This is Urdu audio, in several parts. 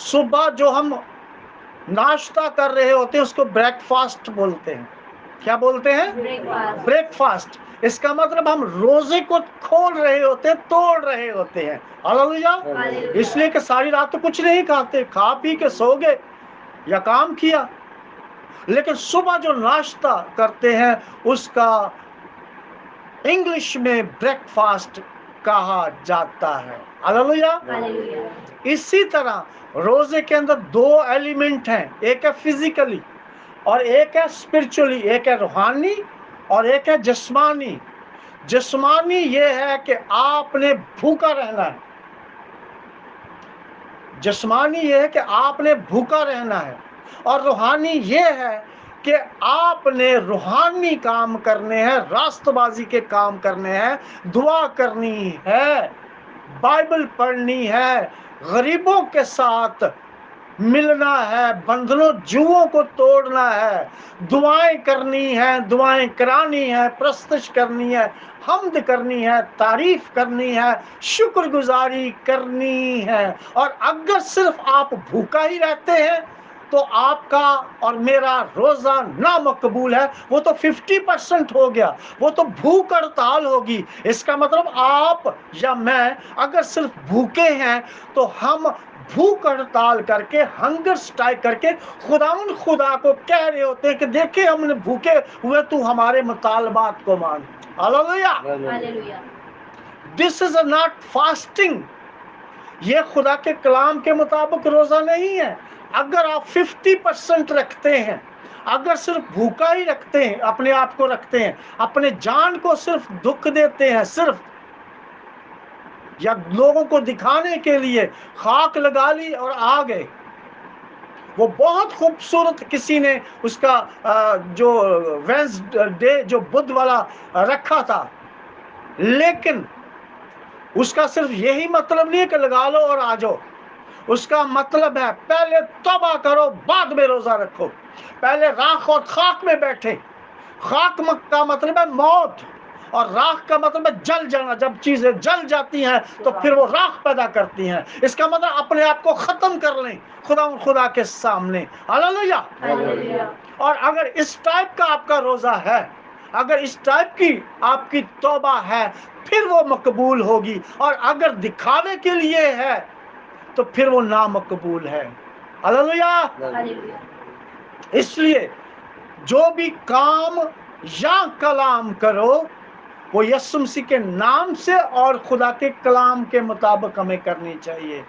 صبح جو ہم ناشتہ کر رہے ہوتے ہیں اس کو بریک فاسٹ بولتے ہیں. کیا بولتے ہیں؟ Break fast. اس کا مطلب ہم روزے کو کھول رہے ہوتے ہیں, توڑ رہے ہوتے ہیں. ہاللویا. اس لیے کہ ساری رات تو کچھ نہیں کھاتے, کھا پی کے سو گئے یا کام کیا, لیکن صبح جو ناشتہ کرتے ہیں اس کا انگلش میں بریک فاسٹ کہا جاتا ہے. ہاللویا. اسی طرح روزے کے اندر دو ایلیمنٹ ہیں, ایک ہے فزیکلی اور ایک ہے اسپرچولی, ایک ہے روحانی اور ایک ہے جسمانی. جسمانی یہ ہے کہ آپ نے بھوکا رہنا ہے. جسمانی یہ ہے کہ آپ نے بھوکا رہنا ہے, اور روحانی یہ ہے کہ آپ نے روحانی کام کرنے ہیں, راست بازی کے کام کرنے ہیں, دعا کرنی ہے, بائبل پڑھنی ہے, غریبوں کے ساتھ ملنا ہے, بندھنوں جوؤں کو توڑنا ہے, دعائیں کرنی ہے, دعائیں کرانی ہے, پرستش کرنی ہے, حمد کرنی ہے, تعریف کرنی ہے, شکر گزاری کرنی ہے. اور اگر صرف آپ بھوکا ہی رہتے ہیں تو آپ کا اور میرا روزہ نامقبول ہے. وہ تو 50% ہو گیا, وہ تو بھوک ہڑتال ہوگی. اس کا مطلب آپ یا میں اگر صرف بھوکے ہیں تو ہم بھوک ہڑتال کر کے, ہنگر سٹرائک کر کے خدا کو کہہ رہے ہوتے ہیں کہ دیکھیں ہم نے بھوکے ہوئے, تو ہمارے مطالبات کو مان. Hallelujah. This is not fasting. یہ خدا کے کلام کے مطابق روزہ نہیں ہے. اگر آپ 50% رکھتے ہیں, اگر صرف بھوکا ہی رکھتے ہیں, اپنے آپ کو رکھتے ہیں, اپنے جان کو صرف دکھ دیتے ہیں, صرف یا لوگوں کو دکھانے کے لیے خاک لگا لی اور آ گئے. وہ بہت خوبصورت کسی نے اس کا جو وینسڈے جو بدھ والا رکھا تھا, لیکن اس کا صرف یہی مطلب نہیں ہے کہ لگا لو اور آ جاؤ. اس کا مطلب ہے پہلے توبہ کرو, بعد میں روزہ رکھو. پہلے راکھ اور خاک میں بیٹھے. خاک کا مطلب ہے موت, اور راکھ کا مطلب ہے جل جانا. جب چیزیں جل جاتی ہیں تو پھر وہ راکھ پیدا کرتی ہیں. اس کا مطلب اپنے آپ کو ختم کر لیں خدا کے سامنے. ہاللویا. اور اگر اس ٹائپ کا آپ کا روزہ ہے, اگر اس ٹائپ کی آپ کی توبہ ہے, پھر وہ مقبول ہوگی. اور اگر دکھاوے کے لیے ہے تو پھر وہ نامقبول ہے. ہاللویا. اس لیے جو بھی کام یا کلام کرو وہ یسوع مسیح کے نام سے اور خدا کے کلام کے مطابق ہمیں کرنی چاہیے.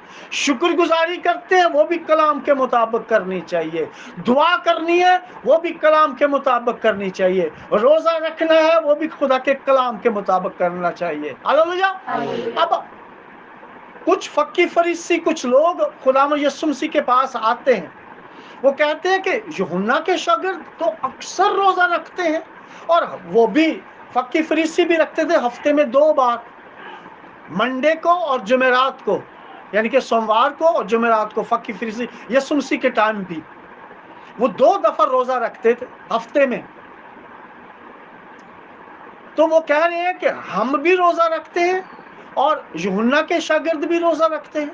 شکر گزاری کرتے ہیں وہ بھی کلام کے مطابق کرنی چاہیے. دعا کرنی ہے وہ بھی کلام کے مطابق کرنی چاہیے. روزہ رکھنا ہے وہ بھی خدا کے کلام کے مطابق کرنا چاہیے. ہاللویا. اب کچھ فقی فریسی, کچھ لوگ خدا یسوع مسیح کے پاس آتے ہیں, وہ کہتے ہیں کہ یوحنا کے شاگرد تو اکثر روزہ رکھتے ہیں, اور وہ بھی فقی فریسی بھی رکھتے تھے ہفتے میں 2 بار, منڈے کو اور جمعرات کو, یعنی کہ سوموار کو اور جمعرات کو. فقی فریسی یسوع مسیح کے ٹائم بھی وہ 2 دفعہ روزہ رکھتے تھے ہفتے میں. تو وہ کہہ رہے ہیں کہ ہم بھی روزہ رکھتے ہیں اور یوحنا کے شاگرد بھی روزہ رکھتے ہیں,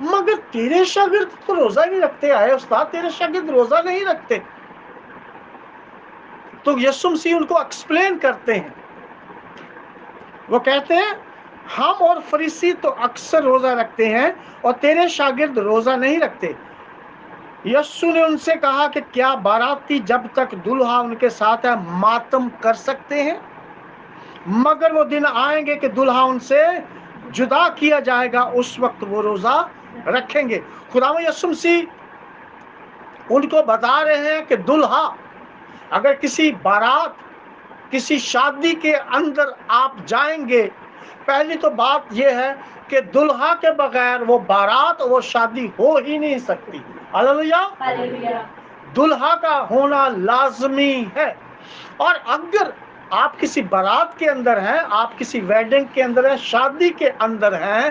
مگر تیرے شاگرد تو روزہ نہیں رکھتے. آئے استاد, تیرے شاگرد روزہ نہیں رکھتے. تو یسوع مسیح ان کو ایکسپلین کرتے ہیں. وہ کہتے ہیں ہم اور فریسی تو اکثر روزہ رکھتے ہیں اور تیرے شاگرد روزہ نہیں رکھتے. یسوع نے ان سے کہا کہ کیا باراتی جب تک دلہا ان کے ساتھ ہے ماتم کر سکتے ہیں؟ مگر وہ دن آئیں گے کہ دلہا ان سے جدا کیا جائے گا, اس وقت وہ روزہ رکھیں گے. خدا یسوع مسیح ان کو بتا رہے ہیں کہ دلہا اگر کسی بارات, کسی شادی کے اندر آپ جائیں گے, پہلی تو بات یہ ہے کہ دلہا کے بغیر وہ بارات, وہ شادی ہو ہی نہیں سکتی. ہاللویا. دلہا کا ہونا لازمی ہے. اور اگر آپ کسی بارات کے اندر ہیں, آپ کسی ویڈنگ کے اندر ہیں, شادی کے اندر ہیں,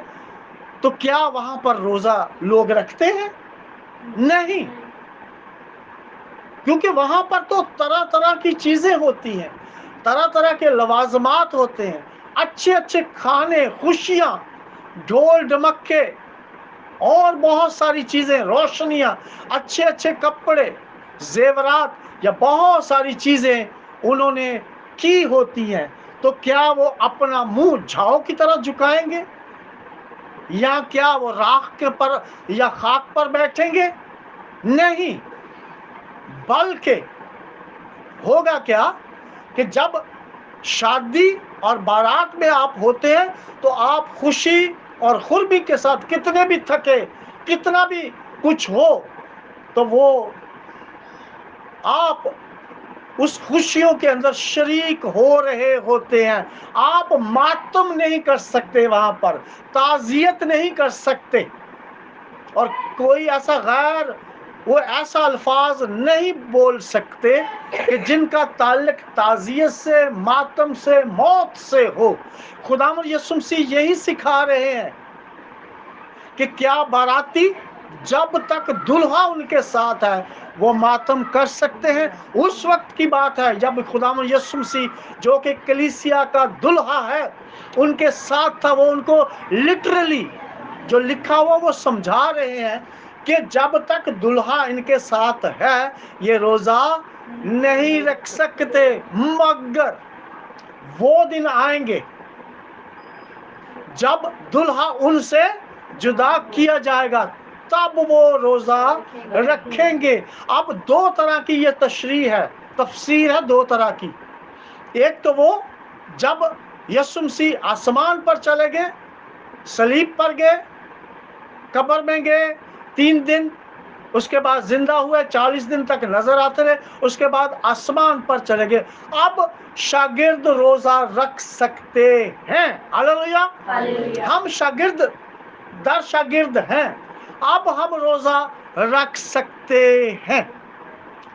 تو کیا وہاں پر روزہ لوگ رکھتے ہیں؟ نہیں, کیونکہ وہاں پر تو طرح طرح کی چیزیں ہوتی ہیں, طرح طرح کے لوازمات ہوتے ہیں, اچھے اچھے کھانے, خوشیاں, ڈھول ڈمکے اور بہت ساری چیزیں، روشنیاں، اچھے اچھے کپڑے، زیورات، یا بہت ساری چیزیں انہوں نے کی ہوتی ہیں، تو کیا وہ اپنا منہ جھاؤ کی طرح جھکائیں گے؟ یا کیا وہ راکھ کے پر یا خاک پر بیٹھیں گے؟ نہیں، بلکہ ہوگا کیا کہ جب شادی اور بارات میں آپ ہوتے ہیں تو آپ خوشی اور خرمی کے ساتھ، کتنے بھی تھکے، کتنا بھی کچھ ہو، تو وہ آپ اس خوشیوں کے اندر شریک ہو رہے ہوتے ہیں. آپ ماتم نہیں کر سکتے، وہاں پر تعزیت نہیں کر سکتے، اور کوئی وہ ایسا الفاظ نہیں بول سکتے کہ جن کا تعلق تعزیت سے، ماتم سے، موت سے ہو. خداوند یسوع مسیح یہی سکھا رہے ہیں کہ کیا باراتی جب تک دلہا ان کے ساتھ ہے وہ ماتم کر سکتے ہیں؟ اس وقت کی بات ہے جب خداوند یسوع مسیح جو کہ کلیسیا کا دلہا ہے ان کے ساتھ تھا. وہ ان کو لٹرلی جو لکھا ہوا وہ سمجھا رہے ہیں کہ جب تک دلہا ان کے ساتھ ہے یہ روزہ نہیں رکھ سکتے، مگر وہ دن آئیں گے جب دلہا ان سے جدا کیا جائے گا، تب وہ روزہ رکھیں گے. اب دو طرح کی یہ تشریح ہے، تفسیر ہے دو طرح کی. ایک تو وہ جب یسوع مسیح آسمان پر چلے گئے، صلیب پر گئے، قبر میں گئے 3 دن، اس کے بعد زندہ ہوئے، 40 دن تک نظر آتے رہے، اس کے بعد آسمان پر چلے گئے. اب شاگرد روزہ رکھ سکتے ہیں. ہاللیلویہ. ہم شاگرد در شاگرد ہیں، اب ہم روزہ رکھ سکتے ہیں.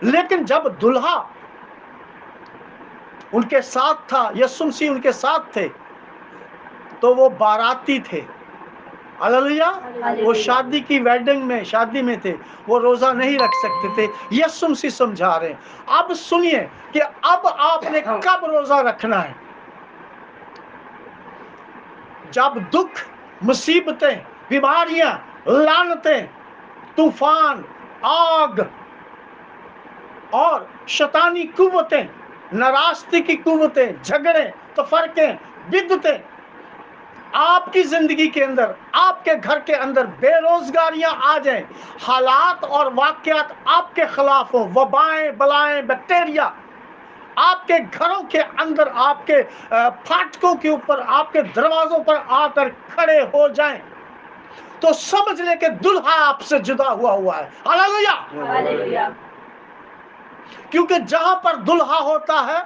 لیکن جب دلہا ان کے ساتھ تھا، یسوع مسیح ان کے ساتھ تھے، تو وہ باراتی تھے. ہاللیلویہ. وہ شادی کی ویڈنگ میں، شادی میں تھے، وہ روزہ نہیں رکھ سکتے تھے. یسوع مسیح سمجھا رہے ہیں. اب سنیے کہ اب آپ نے کب روزہ رکھنا ہے؟ جب دکھ، مصیبتیں، بیماریاں، لعنتیں، طوفان، آگ اور شیطانی قوتیں، ناراستی کی قوتیں، جھگڑے، تفرقے، بدعتیں آپ کی زندگی کے اندر، آپ کے گھر کے اندر بے روزگاریاں آ جائیں، حالات اور واقعات آپ کے خلاف ہوں، وبائیں، بلائیں، بیکٹیریا آپ کے گھروں کے اندر، آپ کے پھاٹکوں کے اوپر، آپ کے دروازوں پر آ کر کھڑے ہو جائیں، تو سمجھ لیں کہ دلہا آپ سے جدا ہوا ہے. ہاللیلویہ. کیونکہ جہاں پر دلہا ہوتا ہے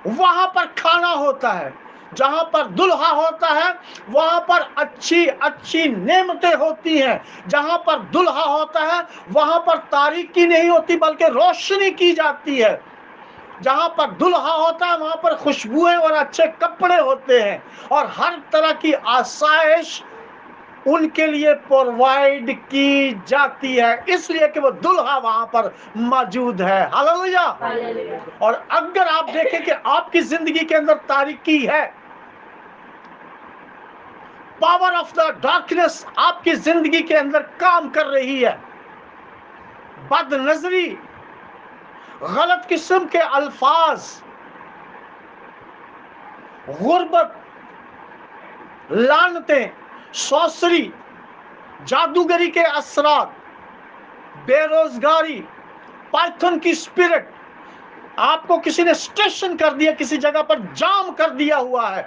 وہاں پر کھانا ہوتا ہے، جہاں پر دلہا ہوتا ہے وہاں پر اچھی اچھی نعمتیں ہوتی ہیں، جہاں پر دلہا ہوتا ہے وہاں پر تاریکی نہیں ہوتی بلکہ روشنی کی جاتی ہے، جہاں پر دلہا ہوتا ہے وہاں پر خوشبوئیں اور اچھے کپڑے ہوتے ہیں، اور ہر طرح کی آسائش ان کے لیے پرووائڈ کی جاتی ہے، اس لیے کہ وہ دلہا وہاں پر موجود ہے. ہاللیلویہ. اور اگر آپ دیکھیں کہ آپ کی زندگی کے اندر تاریکی ہے، پاور آف دا ڈارکنیس آپ کی زندگی کے اندر کام کر رہی ہے، بد نظری، غلط قسم کے الفاظ، غربت، لعنتیں، سوسری، جادوگری کے اثرات، بے روزگاری، پائتھن کی اسپرٹ، آپ کو کسی نے اسٹیشن کر دیا، کسی جگہ پر جام کر دیا ہوا ہے،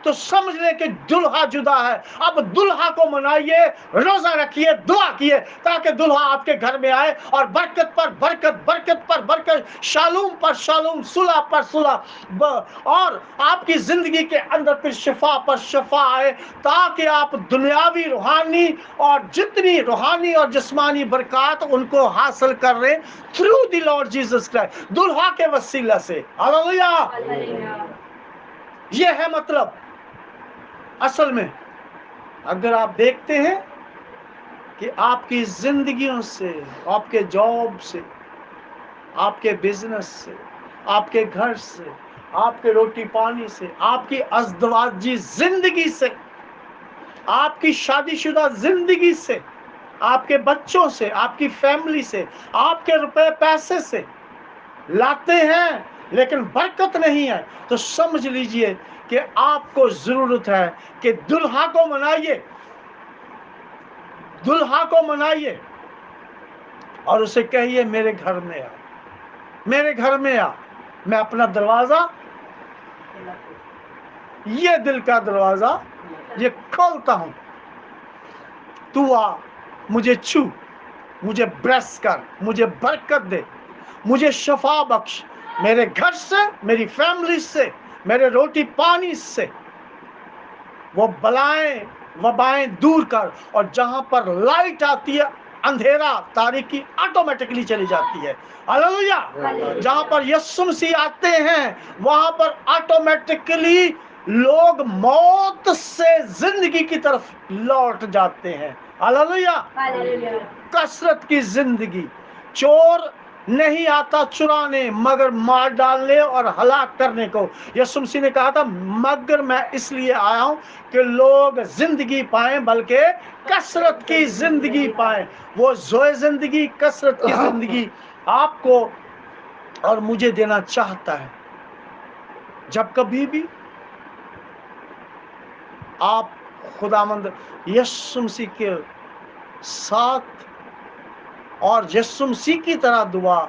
تو سمجھ لیں کہ دلہا جدا ہے. اب دلہا کو منائیے، روزہ رکھیے، دعا کیے تاکہ دلہا آپ کے گھر میں آئے اور برکت پر برکت، برکت پر برکت، شالوم پر شالوم، صلح پر صلح، اور آپ کی زندگی کے اندر پھر شفا پر شفا آئے، تاکہ آپ دنیاوی، روحانی اور جتنی روحانی اور جسمانی برکات ان کو حاصل کر رہے through the Lord Jesus Christ, دلہا کے وسیلہ سے. ہاللیلویہ. یہ ہے مطلب. اصل میں اگر آپ دیکھتے ہیں کہ آپ کی زندگیوں سے، آپ کے جاب سے، آپ کے بزنس سے، آپ کے گھر سے، آپ کے روٹی پانی سے، آپ کی ازدواجی زندگی سے آپ کی شادی شدہ زندگی سے، آپ کے بچوں سے، آپ کی فیملی سے، آپ کے روپے پیسے سے لاتے ہیں لیکن برکت نہیں ہے، تو سمجھ لیجئے کہ آپ کو ضرورت ہے کہ دلہا کو منائیے، دلہا کو منائیے اور اسے کہیے میرے گھر میں آ، میرے گھر میں آ، میں اپنا دروازہ، یہ دل کا دروازہ یہ کھولتا ہوں، تو آ، مجھے چھو، مجھے بریس کر، مجھے برکت دے، مجھے شفا بخش، میرے گھر سے، میری فیملی سے، میرے روٹی پانی سے وہ بلائیں وبائیں دور کر، اور جہاں پر لائٹ آتی ہے اندھیرا تاریکی آٹومیٹکلی چلی جاتی ہے۔ ہاللیلویہ۔ جہاں پر یسوع مسیح آتے ہیں وہاں پر آٹومیٹکلی لوگ موت سے زندگی کی طرف لوٹ جاتے ہیں۔ ہاللیلویہ۔ کثرت کی زندگی، چور نہیں آتا چرانے مگر مار ڈالنے اور ہلاک کرنے کو۔ یسوع مسیح نے کہا تھا مگر میں اس لیے آیا ہوں کہ لوگ زندگی پائیں بلکہ کثرت کی زندگی پائیں۔ وہ زوئے زندگی، کثرت کی زندگی آپ کو اور مجھے دینا چاہتا ہے۔ جب کبھی بھی آپ خداوند یسوع مسیح کے ساتھ اور یسوع مسیح کی طرح دعا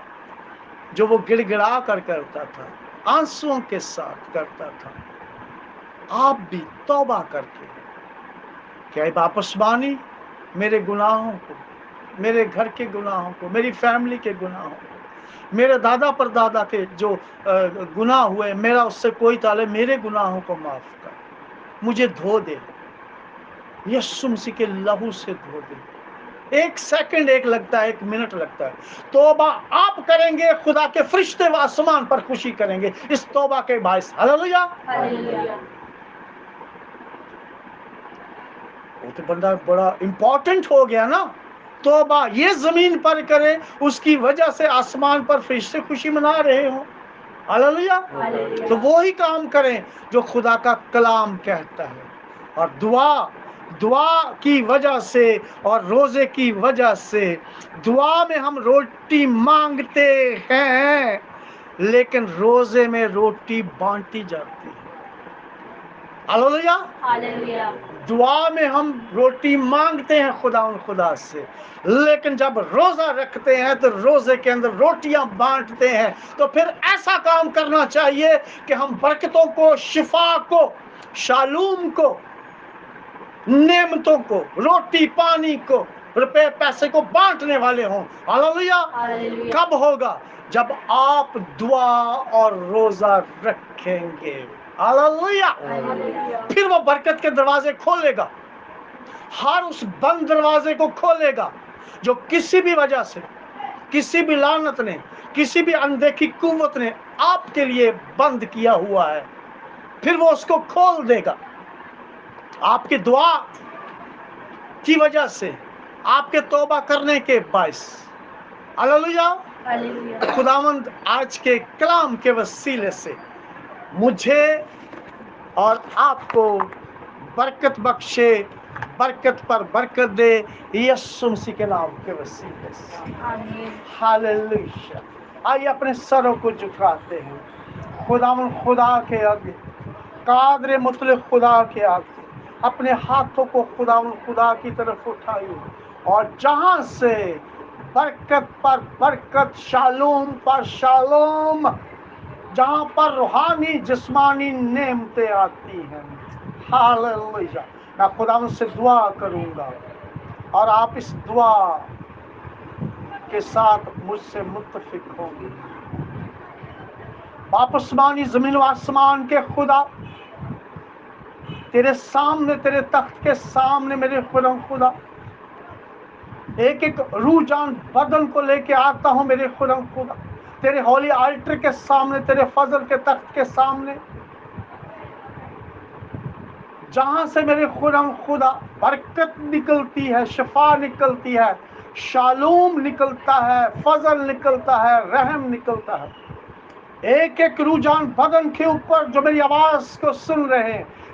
جو وہ گڑ گڑا کر کرتا تھا، آنسوؤں کے ساتھ کرتا تھا، آپ بھی توبہ کر کے کہ اے واپس بانی میرے گناہوں کو، میرے گھر کے گناہوں کو، میری فیملی کے گناہوں کو، میرے دادا پر دادا کے جو گناہ ہوئے میرا اس سے کوئی تعلق، میرے گناہوں کو معاف کر، مجھے دھو دے، یسوع مسیح کے لہو سے دھو دے۔ ایک سیکنڈ ایک لگتا ہے، ایک منٹ لگتا ہے۔ توبہ آپ کریں گے خدا کے فرشتے و آسمان پر خوشی کریں گے اس توبہ کے باعث۔ ہاللیلویہ۔ وہ تو بندہ بڑا امپورٹنٹ ہو گیا نا۔ توبہ یہ زمین پر کرے اس کی وجہ سے آسمان پر فرشتے خوشی منا رہے ہوں۔ ہاللیلویہ۔ تو وہی کام کریں جو خدا کا کلام کہتا ہے، اور دعا کی وجہ سے اور روزے کی وجہ سے، دعا میں ہم روٹی مانگتے ہیں لیکن روزے میں روٹی بانٹی جاتی ہے۔ ہاللیلویہ۔ دعا میں ہم روٹی مانگتے ہیں خدا سے، لیکن جب روزہ رکھتے ہیں تو روزے کے اندر روٹیاں بانٹتے ہیں۔ تو پھر ایسا کام کرنا چاہیے کہ ہم برکتوں کو، شفا کو، شالوم کو، نعمتوں کو، روٹی پانی کو، روپے پیسے کو بانٹنے والے ہوں۔ ہاللیلویہ۔ کب ہوگا؟ جب آپ دعا اور روزہ رکھیں گے۔ ہاللیلویہ۔ پھر وہ برکت کے دروازے کھولے گا، ہر اس بند دروازے کو کھولے گا جو کسی بھی وجہ سے، کسی بھی لعنت نے، کسی بھی اندیکھی قوت نے آپ کے لیے بند کیا ہوا ہے، پھر وہ اس کو کھول دے گا آپ کی دعا کی وجہ سے، آپ کے توبہ کرنے کے باعث۔ ہاللیلویہ۔ خداوند آج کے کلام کے وسیلے سے مجھے اور آپ کو برکت بخشے، برکت پر برکت دے، یسوع مسیح کے نام کے وسیلے سے۔ ہاللیلویہ۔ آئیے اپنے سروں کو جھکاتے ہیں خداوند خدا کے آگے، قادر مطلق خدا کے آگے، اپنے ہاتھوں کو خداوند خدا کی طرف اٹھائیے، اور جہاں سے برکت پر برکت، شالوم پر شالوم، جہاں پر روحانی جسمانی نعمتیں آتی ہیں۔ ہاللیلویہ۔ میں خداوند سے دعا کروں گا اور آپ اس دعا کے ساتھ مجھ سے متفق ہوں گے۔ واپس مانی زمین و آسمان کے خدا، تیرے سامنے، تیرے تخت کے سامنے میرے خدا ایک ایک روح جان بدن کو لے کے آتا ہوں میرے خدا، تیرے ہولی آلٹر کے سامنے، تیرے فضل کے تخت کے سامنے، جہاں سے میرے خدا برکت نکلتی ہے، شفا نکلتی ہے، شالوم نکلتا ہے، فضل نکلتا ہے، رحم نکلتا ہے۔ ایک ایک روح جان بدن کے اوپر جو میری آواز کو سن رہے ہیں،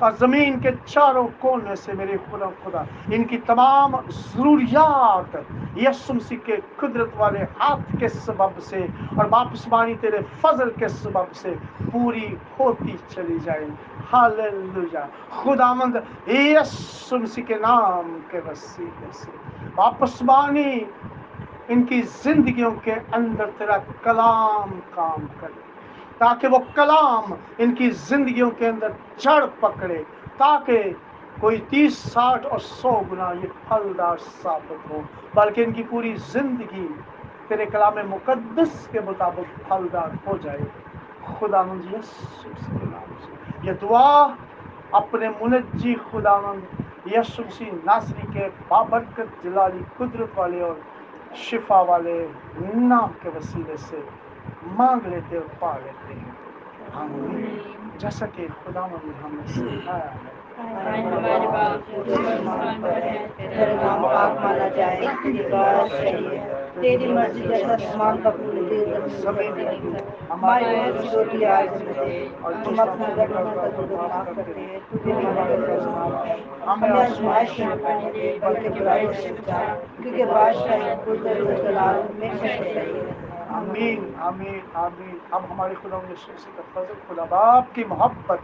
اور زمین کے چاروں کونے سے میرے خدا ان کی تمام ضروریات یسوع مسیح کے قدرت والے ہاتھ کے سبب سے اور واپس بانی تیرے فضل کے سبب سے پوری ہوتی چلی جائے. ہاللویا. خداوند یسوع مسیح کے نام کے وسیلے سے واپس بانی ان کی زندگیوں کے اندر تیرا کلام کام کرے، تاکہ وہ کلام ان کی زندگیوں کے اندر جڑ پکڑے، تاکہ کوئی 30 60 اور 100 گنا یہ پھلدار ثابت ہو، بلکہ ان کی پوری زندگی تیرے کلام مقدس کے مطابق پھلدار ہو جائے. خداوند یسوع مسیح کے نام سے یہ دعا اپنے منجی خداوند یسوع مسیح ناصری کے بابرکت جلالی قدرت والے اور شفا والے نام کے وسیلے سے مانگ لیتے اور پا لیتے ہیں. آمین. جیسا کہ خداوند نے ہمیں سکھایا ہے. ہمارے باپ جو آسمان پر ہے، تیرا نام پاک مانا جائے، تیری بات صحیح ہے، تیری مرضی جیسا آسمان کا پھول زمین پر ہے. ہماری روزی روٹی آج ہمیں دے، ہم اپنا غلطیوں کا قدر معاف کرتے ہیں، تو بھی ہمارے قدر معاف ہے، ہمیں آزمائش میں پڑنے دے بلکہ برائیوں سے بچا، کیونکہ بادشاہی قدرت و جلال ہمیشہ تیرے ہیں. آمین آمین آمین. اب ہمارے خدا یسوع مسیح کا فضل، خدا باپ کی محبت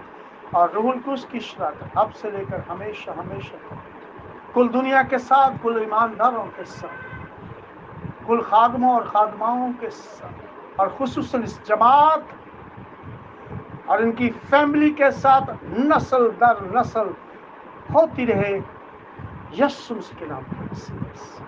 اور روح القدس کی شراکت اب سے لے کر ہمیشہ ہمیشہ تک کل دنیا کے ساتھ، کل ایمانداروں کے ساتھ، کل خادموں اور خادماؤں کے ساتھ، اور خصوصاً اس جماعت اور ان کی فیملی کے ساتھ نسل در نسل ہوتی رہے. یسوع مسیح کے نام کے وسیلے سے